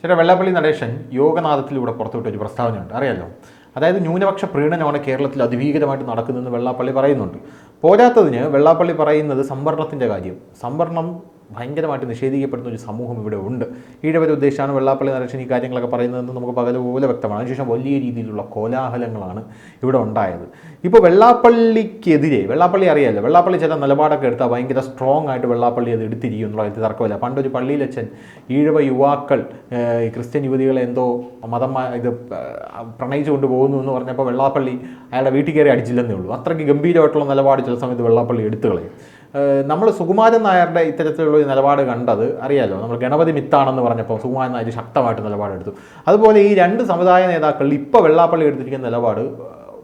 ചേട്ടാ, വെള്ളാപ്പള്ളി നടേശൻ യോഗനാഥത്തിലൂടെ പുറത്തുവിട്ട ഒരു പ്രസ്താവനയുണ്ട്, അറിയാലോ. അതായത് ന്യൂനപക്ഷ പ്രീണനമാണ് കേരളത്തിൽ അതിഭീകരമായിട്ട് നടക്കുന്നതെന്ന് വെള്ളാപ്പള്ളി പറയുന്നുണ്ട്. പോരാത്തതിന് വെള്ളാപ്പള്ളി പറയുന്നത് സംവരണത്തിൻ്റെ കാര്യം. സംവരണം ഭയങ്കരമായിട്ട് നിഷേധിക്കപ്പെടുന്ന ഒരു സമൂഹം ഇവിടെ ഉണ്ട്. ഈഴവരെ ഉദ്ദേശിച്ചാണ് വെള്ളാപ്പള്ളി നടേശൻ ഈ കാര്യങ്ങളൊക്കെ പറയുന്നതെന്ന് നമുക്ക് പകലുപോലെ വ്യക്തമാണ്. അതിനുശേഷം വലിയ രീതിയിലുള്ള കോലാഹലങ്ങളാണ് ഇവിടെ ഉണ്ടായത്. ഇപ്പോൾ വെള്ളാപ്പള്ളിക്കെതിരെ, വെള്ളാപ്പള്ളി അറിയാമല്ലോ, വെള്ളാപ്പള്ളി ചില നിലപാടൊക്കെ എടുത്താൽ ഭയങ്കര സ്ട്രോങ് ആയിട്ട് വെള്ളാപ്പള്ളി അത് എടുത്തിരിക്കും എന്നുള്ള കാര്യത്തിൽ തർക്കമില്ല. പണ്ടൊരു പള്ളിയിലച്ഛൻ ഈഴവ യുവാക്കൾ ക്രിസ്ത്യൻ യുവതികളെ എന്തോ ഇത് പ്രണയിച്ചു കൊണ്ടുപോകുന്നു എന്ന് പറഞ്ഞപ്പോൾ വെള്ളാപ്പള്ളി അയാളുടെ വീട്ടിൽ കയറി അടിച്ചില്ലെന്നേ ഉള്ളൂ. അത്രയ്ക്ക് ഗംഭീരമായിട്ടുള്ള നിലപാട് ചില സമയത്ത് വെള്ളാപ്പള്ളി എടുത്തു കളയും. നമ്മൾ സുകുമാരൻ നായരുടെ ഇത്തരത്തിലുള്ള ഒരു നിലപാട് കണ്ടത് അറിയാലോ. നമ്മൾ ഗണപതി മിത്താണെന്ന് പറഞ്ഞപ്പോൾ സുകുമാരൻ നായർ ശക്തമായിട്ട് നിലപാടെടുത്തു. അതുപോലെ ഈ രണ്ട് സമുദായ നേതാക്കളിൽ ഇപ്പോൾ വെള്ളാപ്പള്ളി എടുത്തിരിക്കുന്ന നിലപാട്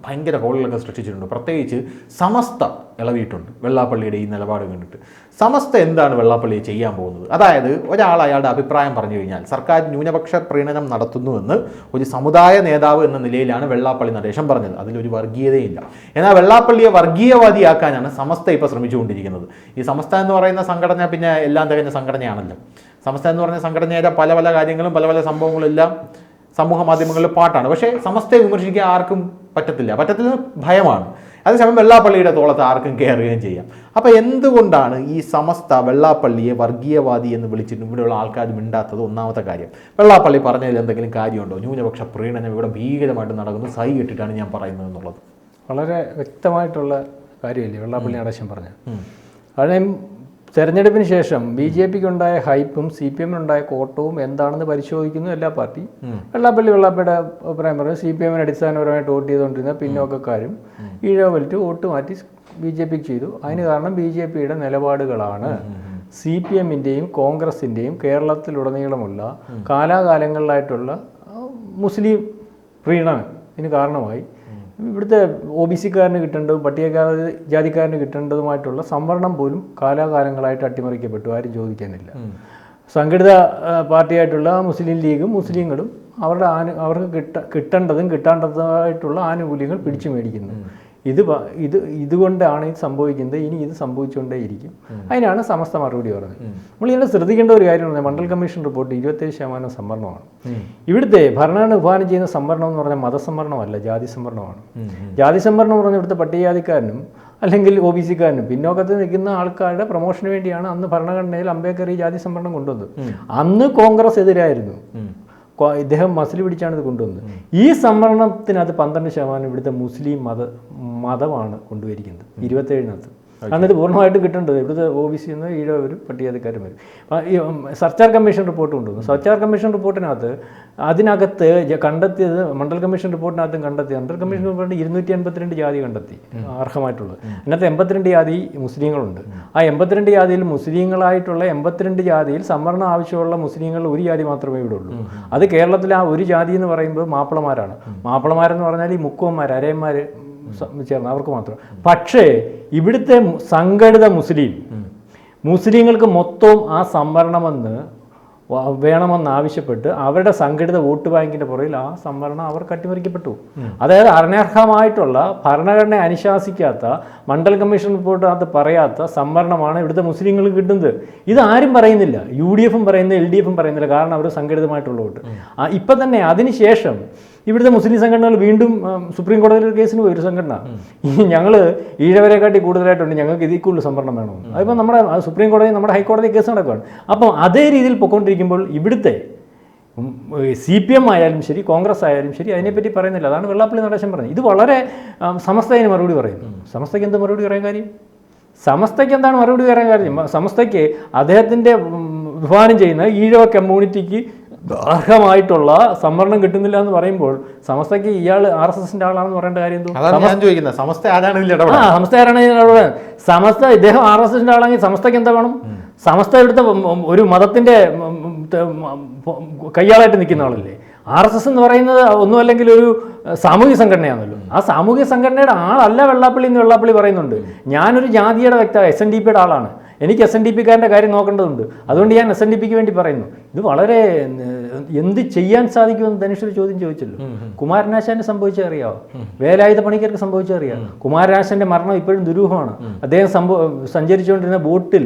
ഭയങ്കര കോളുകളൊക്കെ സൃഷ്ടിച്ചിട്ടുണ്ട്. പ്രത്യേകിച്ച് സമസ്ത ഇളവിയിട്ടുണ്ട് വെള്ളാപ്പള്ളിയുടെ ഈ നിലപാട് കണ്ടിട്ട്. സമസ്ത എന്താണ് വെള്ളാപ്പള്ളിയെ ചെയ്യാൻ പോകുന്നത്? അതായത് ഒരാൾ അയാളുടെ അഭിപ്രായം പറഞ്ഞു കഴിഞ്ഞാൽ സർക്കാർ ന്യൂനപക്ഷ പ്രീണനം നടത്തുന്നുവെന്ന് ഒരു സമുദായ നേതാവ് എന്ന നിലയിലാണ് വെള്ളാപ്പള്ളി നടേശൻ പറഞ്ഞത്. അതിലൊരു വർഗീയതയില്ല. എന്നാൽ വെള്ളാപ്പള്ളിയെ വർഗീയവാദിയാക്കാനാണ് സമസ്ത ഇപ്പോൾ ശ്രമിച്ചുകൊണ്ടിരിക്കുന്നത്. ഈ സമസ്ത എന്ന് പറയുന്ന സംഘടന പിന്നെ എല്ലാം തികഞ്ഞ സംഘടനയാണല്ലോ. സമസ്ത എന്ന് പറഞ്ഞ സംഘടനയുടെ പല പല കാര്യങ്ങളും പല പല സംഭവങ്ങളും എല്ലാം സമൂഹ മാധ്യമങ്ങളിൽ പാട്ടാണ്. പക്ഷേ സമസ്തയെ വിമർശിക്കാൻ ആർക്കും പറ്റത്തില്ല, ഭയമാണ്. അതേസമയം വെള്ളാപ്പള്ളിയുടെ തോളത്ത് ആർക്കും കയറുകയും ചെയ്യാം. അപ്പോൾ എന്തുകൊണ്ടാണ് ഈ സമസ്ത വെള്ളാപ്പള്ളിയെ വർഗീയവാദി എന്ന് വിളിച്ചിട്ട് ഇവിടെയുള്ള ആൾക്കാർ മിണ്ടാത്തത്? ഒന്നാമത്തെ കാര്യം, വെള്ളാപ്പള്ളി പറഞ്ഞതിൽ എന്തെങ്കിലും കാര്യമുണ്ടോ? ന്യൂനപക്ഷ പ്രീണനം ഇവിടെ ഭീകരമായിട്ട് നടക്കുന്നു, സൈ കെട്ടിട്ടാണ് ഞാൻ പറയുന്നത് എന്നുള്ളത് വളരെ വ്യക്തമായിട്ടുള്ള കാര്യമല്ലേ വെള്ളാപ്പള്ളി നടേശൻ പറഞ്ഞത്. കാരണം തെരഞ്ഞെടുപ്പിന് ശേഷം BJPക്ക് ഉണ്ടായ ഹൈപ്പും CPM-നുണ്ടായ കോട്ടവും എന്താണെന്ന് പരിശോധിക്കുന്നു എല്ലാ പാർട്ടിയും. വെള്ളാപ്പള്ളിയുടെ അഭിപ്രായം പറഞ്ഞു, CPM-ന് അടിസ്ഥാനപരമായിട്ട് വോട്ട് ചെയ്തുകൊണ്ടിരുന്ന പിന്നോക്കക്കാരും ഈഴവ ബെൽറ്റ് വോട്ട് മാറ്റി BJPക്ക് ചെയ്തു. അതിന് കാരണം BJPയുടെ നിലപാടുകളാണ്. CPM-ൻ്റെയും കോൺഗ്രസിൻ്റെയും കേരളത്തിലുടനീളമുള്ള കാലാകാലങ്ങളിലായിട്ടുള്ള മുസ്ലിം പ്രീണനം ഇതിന് കാരണമായി. ഇവിടുത്തെ OBC-കാരന് കിട്ടേണ്ടതും പട്ടികജാതിക്കാരന് കിട്ടേണ്ടതുമായിട്ടുള്ള സംവരണം പോലും കാലാകാലങ്ങളായിട്ട് അട്ടിമറിക്കപ്പെട്ടു. ആരും ചോദിക്കാനില്ല. സംഘടിത പാർട്ടിയായിട്ടുള്ള മുസ്ലിം ലീഗും മുസ്ലിങ്ങളും അവർക്ക് കിട്ടേണ്ടതും കിട്ടാണ്ടതുമായിട്ടുള്ള ആനുകൂല്യങ്ങൾ പിടിച്ചു മേടിക്കുന്നു. ഇതുകൊണ്ടാണ് ഇത് സംഭവിക്കുന്നത്. ഇനി ഇത് സംഭവിച്ചുകൊണ്ടേയിരിക്കും. അതിനാണ് സമസ്ത മറുപടി പറഞ്ഞത്. നമ്മൾ ഇതിനെ ശ്രദ്ധിക്കേണ്ട ഒരു കാര്യമാണ്, മണ്ഡൽ കമ്മീഷൻ റിപ്പോർട്ട് 27% സംവരണമാണ്. ഇവിടുത്തെ ഭരണഘടന വിഭാവനം ചെയ്യുന്ന സംവരണം എന്ന് പറഞ്ഞാൽ മതസംവരണമല്ല, ജാതി സംവരണമാണ്. ജാതി സംവരണം എന്ന് പറഞ്ഞാൽ ഇവിടുത്തെ പട്ടികജാതിക്കാരനും അല്ലെങ്കിൽ OBC-കാരനും പിന്നോക്കത്തിൽ നിൽക്കുന്ന ആൾക്കാരുടെ പ്രൊമോഷന് വേണ്ടിയാണ് അന്ന് ഭരണഘടനയിൽ അംബേദ്കർ ഈ ജാതി സംവരണം കൊണ്ടുവന്നത്. അന്ന് കോൺഗ്രസ് എതിരായിരുന്നു. ഇദ്ദേഹം മസിൽ പിടിച്ചാണ് ഇത് കൊണ്ടുവന്നത്. ഈ സംവരണത്തിനകത്ത് 12% ഇവിടുത്തെ മുസ്ലിം മതമാണ് കൊണ്ടുവരിക്കുന്നത് 27-നകത്ത്. കാരണം ഇത് പൂർണ്ണമായിട്ട് കിട്ടേണ്ടത് ഇവിടുത്തെ OBC എന്ന് ഈഴവരും പട്ടികജാതിക്കാരും വരും. ഈ സർക്കാർ കമ്മീഷൻ റിപ്പോർട്ട് കൊണ്ടുവന്നു. സർക്കാർ കമ്മീഷൻ റിപ്പോർട്ടിനകത്ത് അതിനകത്ത് കണ്ടെത്തിയത്, മണ്ഡൽ കമ്മീഷൻ റിപ്പോർട്ടിനകത്തും കണ്ടെത്തി, മണ്ഡൽ കമ്മീഷൻ റിപ്പോർട്ടിൽ 282 ജാതി കണ്ടെത്തി അർഹമായിട്ടുള്ളത്. അതിനകത്ത് 82 ജാതി മുസ്ലിങ്ങളുണ്ട്. ആ 82 ജാതിയിൽ മുസ്ലിങ്ങളായിട്ടുള്ള 82 ജാതിയിൽ സംവരണം ആവശ്യമുള്ള മുസ്ലിങ്ങൾ ഒരു ജാതി മാത്രമേ ഇവിടെ ഉള്ളൂ. അത് കേരളത്തിലെ ആ ഒരു ജാതി എന്ന് പറയുമ്പോൾ മാപ്പിളമാരാണ്. മാപ്പിളമാരെന്ന് പറഞ്ഞാൽ ഈ മുക്കുവന്മാർ, അരയന്മാർ ചേർന്ന് അവർക്ക് മാത്രം. പക്ഷേ ഇവിടുത്തെ സംഘടിത മുസ്ലിങ്ങൾക്ക് മൊത്തം ആ സംവരണമെന്ന് വേണമെന്നാവശ്യപ്പെട്ട് അവരുടെ സംഘടിത വോട്ട് ബാങ്കിൻ്റെ പുറകിൽ ആ സംവരണം അവർക്ക് അട്ടിമറിക്കപ്പെട്ടു. അതായത് അനർഹമായിട്ടുള്ള ഭരണഘടനയെ അനുശാസിക്കാത്ത, മണ്ഡൽ കമ്മീഷൻ റിപ്പോർട്ടിനകത്ത് പറയാത്ത സംവരണമാണ് ഇവിടുത്തെ മുസ്ലിങ്ങൾക്ക് കിട്ടുന്നത്. ഇതാരും പറയുന്നില്ല. UDF-ഉം പറയുന്നില്ല, LDF-ഉം പറയുന്നില്ല. കാരണം അവർ സംഘടിതമായിട്ടുള്ള വോട്ട്. ഇപ്പം തന്നെ അതിനുശേഷം ഇവിടുത്തെ മുസ്ലിം സംഘടനകൾ വീണ്ടും സുപ്രീം കോടതിയിൽ ഒരു കേസിന് പോയി. ഒരു സംഘടന ഞങ്ങൾ ഈഴവരെക്കാട്ടി കൂടുതലായിട്ടുണ്ട്, ഞങ്ങൾക്ക് ഇതിൽ കൂടുതൽ സംവരണം വേണമെന്ന്. അതിപ്പോൾ നമ്മുടെ സുപ്രീം കോടതി, നമ്മുടെ ഹൈക്കോടതി കേസ് നടക്കുകയാണ്. അപ്പം അതേ രീതിയിൽ പൊയ്ക്കൊണ്ടിരിക്കുമ്പോൾ ഇവിടുത്തെ CPM ആയാലും ശരി, കോൺഗ്രസ് ആയാലും ശരി, അതിനെപ്പറ്റി പറയുന്നില്ല. അതാണ് വെള്ളാപ്പള്ളി നടേശൻ പറഞ്ഞത്. ഇത് വളരെ സമസ്തയെ മറുപടി പറയുന്നു. സമസ്തയ്ക്ക് എന്ത് മറുപടി പറയാൻ കാര്യം? സമസ്തയ്ക്ക് എന്താണ് മറുപടി പറയാൻ കാര്യം? സമസ്തയ്ക്ക് അദ്ദേഹത്തിൻ്റെ വിഭാവനം ചെയ്യുന്ന ഈഴവ കമ്മ്യൂണിറ്റിക്ക് അർഹമായിട്ടുള്ള സംവരണം കിട്ടുന്നില്ല എന്ന് പറയുമ്പോൾ സമസ്തയ്ക്ക് ഇയാൾ RSSന്റെ ആളാണെന്ന് പറയേണ്ട കാര്യം എന്തോ? സമസ്ത ആരാണ് ഇടപെടാൻ? സമസ്ത ഇദ്ദേഹം RSSന്റെ ആളാണെങ്കിൽ സമസ്തയ്ക്ക് എന്താ വേണം? സമസ്ത ഇവിടുത്തെ ഒരു മതത്തിന്റെ കയ്യാളായിട്ട് നിൽക്കുന്ന ആളല്ലേ. RSS എന്ന് പറയുന്നത് ഒന്നുമല്ലെങ്കിൽ ഒരു സാമൂഹിക സംഘടനയാണല്ലോ. ആ സാമൂഹിക സംഘടനയുടെ ആളല്ല വെള്ളാപ്പള്ളി എന്ന് വെള്ളാപ്പള്ളി പറയുന്നുണ്ട്. ഞാനൊരു ജാതിയുടെ വ്യക്തി, SNDP-യുടെ ആളാണ്. എനിക്ക് SNDP-കാരൻ്റെ കാര്യം നോക്കേണ്ടതുണ്ട്. അതുകൊണ്ട് ഞാൻ SNDP-ക്ക് വേണ്ടി പറയുന്നു. ഇത് വളരെ എന്ത് ചെയ്യാൻ സാധിക്കുമെന്ന് ധനുഷ് ഒരു ചോദ്യം ചോദിച്ചല്ലോ. കുമാരനാശാന് സംഭവിച്ചത് അറിയാമോ? വേലായുധ പണിക്കർക്ക് സംഭവിച്ചത് അറിയാം. കുമാരനാശാന്റെ മരണം ഇപ്പോഴും ദുരൂഹമാണ്. അദ്ദേഹം സഞ്ചരിച്ചുകൊണ്ടിരുന്ന ബോട്ടിൽ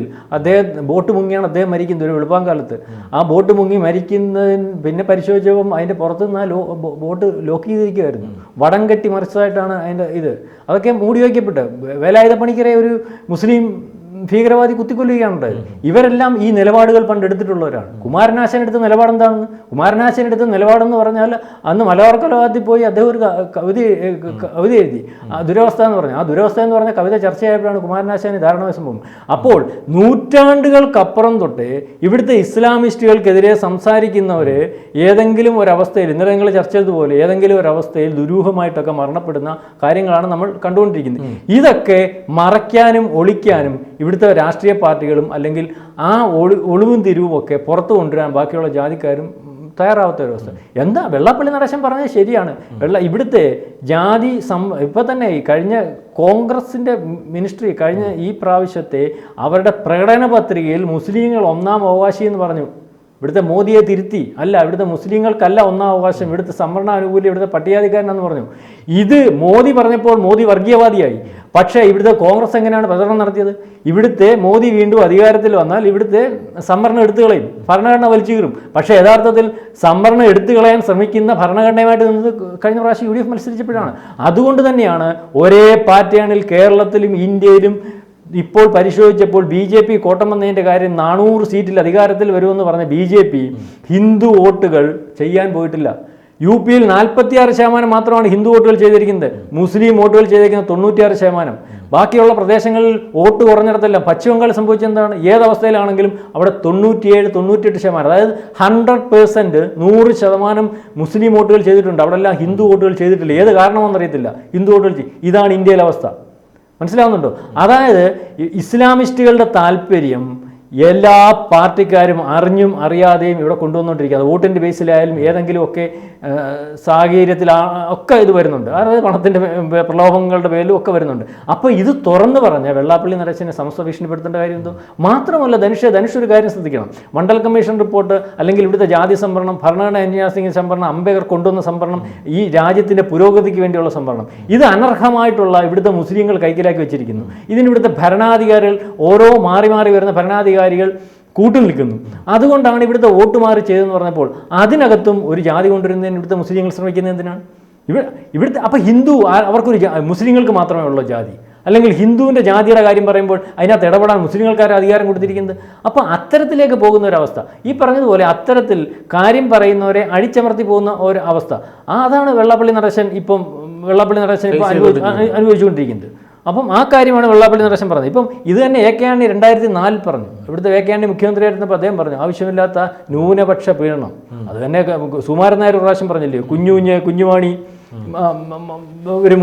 ബോട്ട് മുങ്ങിയാണ് അദ്ദേഹം മരിക്കുന്നത് ഒരു വെളുപ്പാങ്കാലത്ത്. ആ ബോട്ട് മുങ്ങി മരിക്കുന്നതിന് പിന്നെ പരിശോധിച്ചപ്പം അതിൻ്റെ പുറത്തുനിന്ന് ബോട്ട് ലോക്ക് ചെയ്തിരിക്കുമായിരുന്നു. വടം കെട്ടി മറിച്ചതായിട്ടാണ് അതിൻ്റെ ഇത്. അതൊക്കെ മൂടി വയ്ക്കപ്പെട്ട് വേലായുധ പണിക്കരെ ഒരു മുസ്ലിം ഭീകരവാദി കുത്തിക്കൊല്ലുകയാണുണ്ടായത്. ഇവരെല്ലാം ഈ നിലപാടുകൾ പണ്ടെടുത്തിട്ടുള്ളവരാണ്. കുമാരനാശാൻ എടുത്ത നിലപാട് എന്താണെന്ന്? കുമാരനാശാൻ എടുത്ത നിലപാടെന്ന് പറഞ്ഞാൽ അന്ന് മലബാർ കലാപത്തിൽ പോയി അദ്ദേഹം ഒരു കവിത എഴുതി, ആ ദുരവസ്ഥ എന്ന് പറഞ്ഞു. ആ ദുരവസ്ഥ എന്ന് പറഞ്ഞ കവിത ചർച്ചയായപ്പോഴാണ് കുമാരനാശാന് ധാരണ സംഭവം. അപ്പോൾ നൂറ്റാണ്ടുകൾക്കപ്പുറം തൊട്ട് ഇവിടുത്തെ ഇസ്ലാമിസ്റ്റുകൾക്കെതിരെ സംസാരിക്കുന്നവർ ഏതെങ്കിലും ഒരവസ്ഥയിൽ, ഇന്നലെ നിങ്ങൾ ചർച്ച ചെയ്തതുപോലെ ഏതെങ്കിലും ഒരവസ്ഥയിൽ ദുരൂഹമായിട്ടൊക്കെ മരണപ്പെടുന്ന കാര്യങ്ങളാണ് നമ്മൾ കണ്ടുകൊണ്ടിരിക്കുന്നത്. ഇതൊക്കെ മറയ്ക്കാനും ഒളിക്കാനും ഇവിടുത്തെ രാഷ്ട്രീയ പാർട്ടികളും അല്ലെങ്കിൽ ആ ഒളിവും തിരിവും ഒക്കെ പുറത്തു കൊണ്ടുവരാൻ ബാക്കിയുള്ള ജാതിക്കാരും തയ്യാറാവാത്ത ഒരവസ്ഥ. എന്താ വെള്ളാപ്പള്ളി നടേശൻ പറഞ്ഞത് ശരിയാണ്. ഇവിടുത്തെ ജാതി ഇപ്പം തന്നെ ഈ കഴിഞ്ഞ കോൺഗ്രസിൻ്റെ മിനിസ്ട്രി കഴിഞ്ഞ ഈ പ്രാവശ്യത്തെ അവരുടെ പ്രകടന പത്രികയിൽ മുസ്ലിങ്ങൾ ഒന്നാം അവകാശി എന്ന് പറഞ്ഞു. ഇവിടുത്തെ മോദിയെ തിരുത്തി, അല്ല ഇവിടുത്തെ മുസ്ലിങ്ങൾക്കല്ല ഒന്നാം അവകാശം, ഇവിടുത്തെ സംവരണ ആനുകൂല്യം ഇവിടുത്തെ പട്ടികജാതിക്കാരനെന്ന് പറഞ്ഞു. ഇത് മോദി പറഞ്ഞപ്പോൾ മോദി വർഗീയവാദിയായി. പക്ഷേ ഇവിടുത്തെ കോൺഗ്രസ് എങ്ങനെയാണ് പ്രചരണം നടത്തിയത്? ഇവിടുത്തെ മോദി വീണ്ടും അധികാരത്തിൽ വന്നാൽ ഇവിടുത്തെ സംവരണം എടുത്തു കളയും, ഭരണഘടന വലിച്ചു കീറും. പക്ഷേ യഥാർത്ഥത്തിൽ സംവരണം എടുത്തു കളയാൻ ശ്രമിക്കുന്ന ഭരണഘടനയുമായിട്ട് നിന്നത് കഴിഞ്ഞ പ്രാവശ്യം UDF മത്സരിച്ചപ്പോഴാണ്. അതുകൊണ്ട് തന്നെയാണ് ഒരേ പാറ്റേണിൽ കേരളത്തിലും ഇന്ത്യയിലും ഇപ്പോൾ പരിശോധിച്ചപ്പോൾ BJP കോട്ടം വന്നതിൻ്റെ കാര്യം 400 സീറ്റിൽ അധികാരത്തിൽ വരുമെന്ന് പറഞ്ഞ BJP ഹിന്ദു വോട്ടുകൾ ചെയ്യാൻ പോയിട്ടില്ല. UP 46% മാത്രമാണ് ഹിന്ദു വോട്ടുകൾ ചെയ്തിരിക്കുന്നത്. മുസ്ലിം വോട്ടുകൾ ചെയ്തിരിക്കുന്നത് 96%. ബാക്കിയുള്ള പ്രദേശങ്ങളിൽ വോട്ട് കുറഞ്ഞിടത്തല്ല. പശ്ചിമ ബംഗാൾ സംഭവിച്ചെന്താണ്? ഏതവസ്ഥയിലാണെങ്കിലും അവിടെ 97-98%, അതായത് 100%, 100% മുസ്ലിം വോട്ടുകൾ ചെയ്തിട്ടുണ്ട്. അവിടെ എല്ലാം ഹിന്ദു വോട്ടുകൾ ചെയ്തിട്ടില്ല. ഏത് കാരണമെന്നറിയത്തില്ല, ഹിന്ദു വോട്ടുകൾ ഇതാണ് ഇന്ത്യയിലെ അവസ്ഥ. മനസ്സിലാവുന്നുണ്ടോ? അതായത് ഇസ്ലാമിസ്റ്റുകളുടെ താല്പര്യം എല്ലാ പാർട്ടിക്കാരും അറിഞ്ഞും അറിയാതെയും ഇവിടെ കൊണ്ടുവന്നുകൊണ്ടിരിക്കുക. വോട്ടിൻ്റെ ബേസിലായാലും ഏതെങ്കിലുമൊക്കെ സാഹചര്യത്തിൽ ഒക്കെ ഇത് വരുന്നുണ്ട്. അതായത് പണത്തിൻ്റെ പ്രലോഭങ്ങളുടെ പേരിലും ഒക്കെ വരുന്നുണ്ട്. അപ്പോൾ ഇത് തുറന്നു പറഞ്ഞ വെള്ളാപ്പള്ളി നടേശനെ സമസ്ത ഭീഷണിപ്പെടുത്തേണ്ട കാര്യം എന്തോ? മാത്രമല്ല ധനുഷ് ഒരു കാര്യം ശ്രദ്ധിക്കണം. മണ്ഡൽ കമ്മീഷൻ റിപ്പോർട്ട് അല്ലെങ്കിൽ ഇവിടുത്തെ ജാതി സംവരണം, ഭരണഘടന അനുശാസിക്കുന്ന സംവരണം, അംബേദ്കർ കൊണ്ടുവന്ന സംവരണം, ഈ രാജ്യത്തിൻ്റെ പുരോഗതിക്ക് വേണ്ടിയുള്ള സംവരണം, ഇത് അനർഹമായിട്ടുള്ള ഇവിടുത്തെ മുസ്ലിങ്ങൾ കൈക്കലാക്കി വെച്ചിരിക്കുന്നു. ഇതിനിവിടുത്തെ ഭരണാധികാരികൾ, ഓരോ മാറി മാറി വരുന്ന ഭരണാധികാരികൾ കൂട്ടു നിൽക്കുന്നു. അതുകൊണ്ടാണ് ഇവിടുത്തെ വോട്ട് മാറി ചെയ്തതെന്ന് പറഞ്ഞപ്പോൾ അതിനകത്തും ഒരു ജാതി കൊണ്ടുവരുന്നതിന് ഇവിടുത്തെ മുസ്ലിങ്ങൾ ശ്രമിക്കുന്നത് എന്തിനാണ്? ഇവിടുത്തെ അപ്പോൾ ഹിന്ദു അവർക്കൊരു മുസ്ലിങ്ങൾക്ക് മാത്രമേ ഉള്ളൂ ജാതി, അല്ലെങ്കിൽ ഹിന്ദുവിൻ്റെ ജാതിയുടെ കാര്യം പറയുമ്പോൾ അതിനകത്ത് ഇടപെടാൻ മുസ്ലിങ്ങൾക്കാർ അധികാരം കൊടുത്തിരിക്കുന്നത്. അപ്പോൾ അത്തരത്തിലേക്ക് പോകുന്ന ഒരവസ്ഥ, ഈ പറഞ്ഞതുപോലെ അത്തരത്തിൽ കാര്യം പറയുന്നവരെ അടിച്ചമർത്തി പോകുന്ന ഒരു അവസ്ഥ, അതാണ് വെള്ളാപ്പള്ളി നടേശൻ ഇപ്പം അനുഭവിച്ചുകൊണ്ടിരിക്കുന്നത്. അപ്പം ആ കാര്യമാണ് വെള്ളാപ്പള്ളി നടേശൻ പറഞ്ഞത്. ഇപ്പം ഇത് തന്നെ AK ആന്റണി 2004 പറഞ്ഞു. ഇവിടുത്തെ AK ആന്റണി മുഖ്യമന്ത്രിയായിരുന്നപ്പോൾ അദ്ദേഹം പറഞ്ഞു ആവശ്യമില്ലാത്ത ന്യൂനപക്ഷ പീഡനം. അത് തന്നെ സുകുമാരൻ നായർ ഒരു പ്രാവശ്യം പറഞ്ഞില്ലേ, കുഞ്ഞുമാണി ഒരു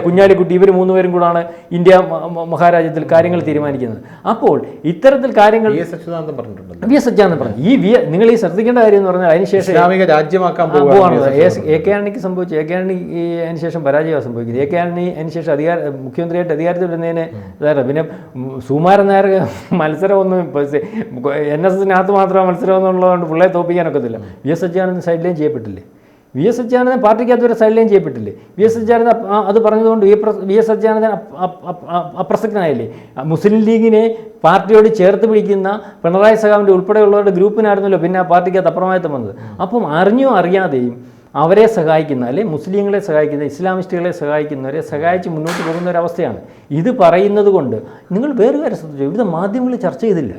കുഞ്ഞാലിക്കുട്ടി, ഇവർ 3 പേരും കൂടാണ് ഇന്ത്യ മഹാരാജ്യത്തിൽ കാര്യങ്ങൾ തീരുമാനിക്കുന്നത്. അപ്പോൾ ഇത്തരത്തിൽ കാര്യങ്ങൾ വി എസ് സച്ചിദാനന്ദൻ പറഞ്ഞു. നിങ്ങൾ ഈ ശ്രദ്ധിക്കേണ്ട കാര്യം എന്ന് പറഞ്ഞാൽ അതിനുശേഷം രാജ്യമാക്കാൻ പോവാണ് AK ആന്റണിക്ക് സംഭവിച്ചു. AK ആന്റണി അതിനുശേഷം പരാജയമാണ് സംഭവിക്കുന്നത്. AK ആന്റണി അതിനുശേഷം മുഖ്യമന്ത്രിയായിട്ട് അധികാരത്തിൽ വരുന്നതിന് പിന്നെ സുകുമാരൻ നായർ മത്സരമൊന്നും NSSനകത്ത് മാത്രം മത്സരം എന്നുള്ളതുകൊണ്ട് പിള്ളേരെ തോപ്പിക്കാനൊക്കത്തില്ല. V S Sachidanandan side line ചെയ്യപ്പെട്ടില്ലേ? വി എസ് സച്ചിദാനന്ദൻ പാർട്ടിക്കകത്ത് വരെ സൈഡ് ലൈൻ ചെയ്യപ്പെട്ടില്ലേ? വി എസ് സച്ചിദാനന്ദൻ അത് പറഞ്ഞതുകൊണ്ട് വി എസ് സച്ചിദാനന്ദൻ അപ്രസക്തനായില്ലേ? മുസ്ലിം ലീഗിനെ പാർട്ടിയോട് ചേർത്ത് പിടിക്കുന്ന പിണറായി സഖാവിൻ്റെ ഉൾപ്പെടെയുള്ളവരുടെ ഗ്രൂപ്പിനായിരുന്നല്ലോ പിന്നെ ആ പാർട്ടിക്കകത്ത് അപ്രമാദിത്വം വന്നത്. അപ്പം അറിഞ്ഞോ അറിയാതെയും അവരെ സഹായിക്കുന്ന, അല്ലെങ്കിൽ മുസ്ലിങ്ങളെ സഹായിക്കുന്ന, ഇസ്ലാമിസ്റ്റുകളെ സഹായിക്കുന്നവരെ സഹായിച്ച് മുന്നോട്ട് പോകുന്ന ഒരവസ്ഥയാണ്. ഇത് പറയുന്നത് കൊണ്ട് നിങ്ങൾ വേറെ കാര്യം ശ്രദ്ധിച്ചു, ഇവിടുത്തെ മാധ്യമങ്ങൾ ചർച്ച ചെയ്തില്ല.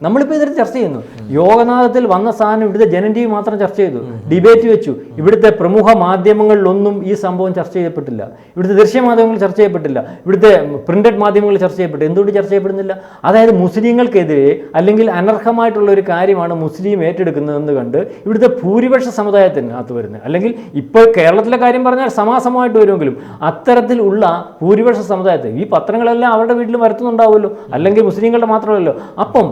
നമ്മളിപ്പോൾ ഇതിൽ ചർച്ച ചെയ്യുന്നു. യോഗനാഥത്തിൽ വന്ന സാധനം ഇവിടുത്തെ ജനം TV മാത്രം ചർച്ച ചെയ്തു, ഡിബേറ്റ് വെച്ചു. ഇവിടുത്തെ പ്രമുഖ മാധ്യമങ്ങളിലൊന്നും ഈ സംഭവം ചർച്ച ചെയ്യപ്പെട്ടില്ല. ഇവിടുത്തെ ദൃശ്യമാധ്യമങ്ങൾ ചർച്ച ചെയ്യപ്പെട്ടില്ല. ഇവിടുത്തെ പ്രിന്റഡ് മാധ്യമങ്ങൾ ചർച്ച ചെയ്യപ്പെട്ടു. എന്തുകൊണ്ട് ചർച്ച ചെയ്യപ്പെടുന്നില്ല? അതായത് മുസ്ലിങ്ങൾക്കെതിരെ അല്ലെങ്കിൽ അനർഹമായിട്ടുള്ള ഒരു കാര്യമാണ് മുസ്ലിം ഏറ്റെടുക്കുന്നതെന്ന് കണ്ട് ഇവിടുത്തെ ഭൂരിപക്ഷ സമുദായത്തിനകത്ത് വരുന്നത്, അല്ലെങ്കിൽ ഇപ്പോൾ കേരളത്തിലെ കാര്യം പറഞ്ഞാൽ സമാസമായിട്ട് വരുമെങ്കിലും അത്തരത്തിലുള്ള ഭൂരിപക്ഷ സമുദായത്തെ ഈ പത്രങ്ങളെല്ലാം അവരുടെ വീട്ടിൽ വരുത്തുന്നുണ്ടാവുമല്ലോ, അല്ലെങ്കിൽ മുസ്ലിങ്ങളുടെ മാത്രമല്ലോ. അപ്പം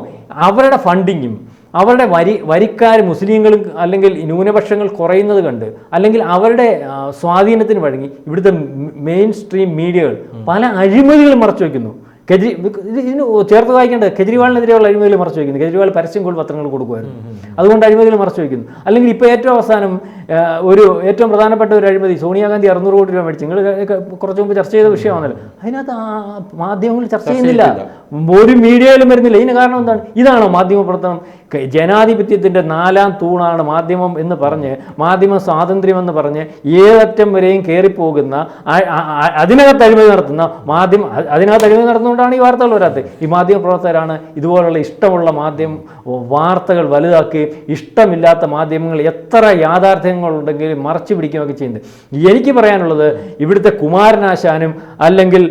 അവരുടെ ഫണ്ടിങ്ങും അവരുടെ വരിക്കാർ മുസ്ലിങ്ങളും അല്ലെങ്കിൽ ന്യൂനപക്ഷങ്ങൾ കുറയുന്നത് കണ്ട്, അല്ലെങ്കിൽ അവരുടെ സ്വാധീനത്തിന് വഴങ്ങി ഇവിടുത്തെ മെയിൻ സ്ട്രീം മീഡിയകൾ പല അഴിമതികളും മറച്ചു വയ്ക്കുന്നു. ഇതിന് ചേർത്ത് വായിക്കേണ്ടത് കെജ്രിവാളിനെതിരെയുള്ള അഴിമതികൾ മറച്ചു വയ്ക്കുന്നു. കെജ്രിവാൾ പരസ്യം കൊണ്ട് പത്രങ്ങൾ കൊടുക്കുമായിരുന്നു, അതുകൊണ്ട് അഴിമതികൾ മറച്ചു വയ്ക്കുന്നു. അല്ലെങ്കിൽ ഇപ്പോൾ ഏറ്റവും അവസാനം ഏറ്റവും പ്രധാനപ്പെട്ട ഒരു അഴിമതി, സോണിയാഗാന്ധി 600 കോടി രൂപ മേടിച്ചു. നിങ്ങൾ കുറച്ച് മുമ്പ് ചർച്ച ചെയ്ത വിഷയമാണല്ലോ. അതിനകത്ത് മാധ്യമങ്ങൾ ചർച്ച ചെയ്യുന്നില്ല, ഒരു മീഡിയയിലും വരുന്നില്ല. ഇതിന് കാരണം എന്താണ്? ഇതാണോ മാധ്യമ പ്രവർത്തനം? ജനാധിപത്യത്തിൻ്റെ 4ാം തൂണാണ് മാധ്യമം എന്ന് പറഞ്ഞ്, മാധ്യമ സ്വാതന്ത്ര്യം എന്ന് പറഞ്ഞ് ഏതറ്റം വരെയും കയറിപ്പോകുന്ന, അതിനകത്ത് അഴിമതി നടത്തുന്ന അതിനകത്ത് അഴിമതി നടത്തുന്നതുകൊണ്ടാണ് ഈ വാർത്തകൾ വരാത്തത്. ഈ മാധ്യമ പ്രവർത്തകരാണ് ഇതുപോലുള്ള ഇഷ്ടമുള്ള വാർത്തകൾ വലുതാക്കുകയും ഇഷ്ടമില്ലാത്ത മാധ്യമങ്ങൾ എത്ര യാഥാർത്ഥ്യങ്ങളുണ്ടെങ്കിലും മറച്ചു പിടിക്കുകയൊക്കെ ചെയ്യുന്നത്. എനിക്ക് പറയാനുള്ളത്, ഇവിടുത്തെ കുമാരനാശാനും അല്ലെങ്കിൽ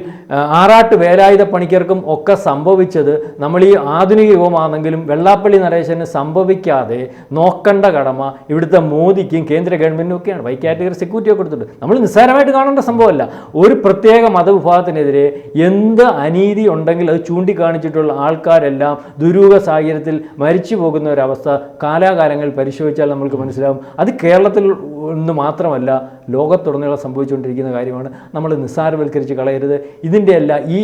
ആറാട്ട് വേലായുധ പണിക്കർക്കും ഒക്കെ സംഭവിച്ചത് നമ്മൾ ഈ ആധുനിക യുഗമാണെങ്കിലും വെള്ളാപ്പള്ളി നടേശന് സംഭവിക്കാതെ നോക്കേണ്ട കടമ ഇവിടുത്തെ മോദിക്കും കേന്ദ്ര ഗവൺമെൻറ്റിനും ഒക്കെയാണ്. വൈ കാറ്റഗറി സെക്യൂരിറ്റി ഒക്കെ കൊടുത്തിട്ട് നമ്മൾ നിസ്സാരമായിട്ട് കാണേണ്ട സംഭവമല്ല. ഒരു പ്രത്യേക മതവിഭാഗത്തിനെതിരെ എന്ത് അനീതി ഉണ്ടെങ്കിൽ അത് ചൂണ്ടിക്കാണിച്ചിട്ടുള്ള ആൾക്കാരെല്ലാം ദുരൂഹ സാഹചര്യത്തിൽ മരിച്ചു പോകുന്ന ഒരവസ്ഥ കാലാകാലങ്ങളിൽ പരിശോധിച്ചാൽ നമ്മൾക്ക് മനസ്സിലാവും. അത് കേരളത്തിൽ നിന്ന് മാത്രമല്ല, ലോകത്തുടനീളം സംഭവിച്ചുകൊണ്ടിരിക്കുന്ന കാര്യമാണ്. നമ്മൾ നിസ്സാരവൽക്കരിച്ച് കളയരുത്. ഇതിൻ്റെ അല്ല ഈ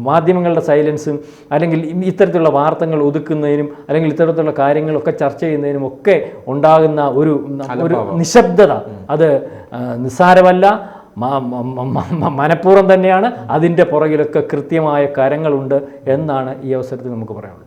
മാധ്യമങ്ങളുടെ സൈലൻസും അല്ലെങ്കിൽ ഇത്തരത്തിലുള്ള വാർത്തകൾ ഒതുക്കുന്നതിനും അല്ലെങ്കിൽ ഇത്തരത്തിലുള്ള കാര്യങ്ങളൊക്കെ ചർച്ച ചെയ്യുന്നതിനും ഒക്കെ ഉണ്ടാകുന്ന ഒരു നിശബ്ദത, അത് നിസ്സാരമല്ല, മനഃപൂർവ്വം തന്നെയാണ്. അതിൻ്റെ പുറകിലൊക്കെ കൃത്യമായ കരങ്ങളുണ്ട് എന്നാണ് ഈ അവസരത്തിൽ നമുക്ക് പറയാനുള്ളത്.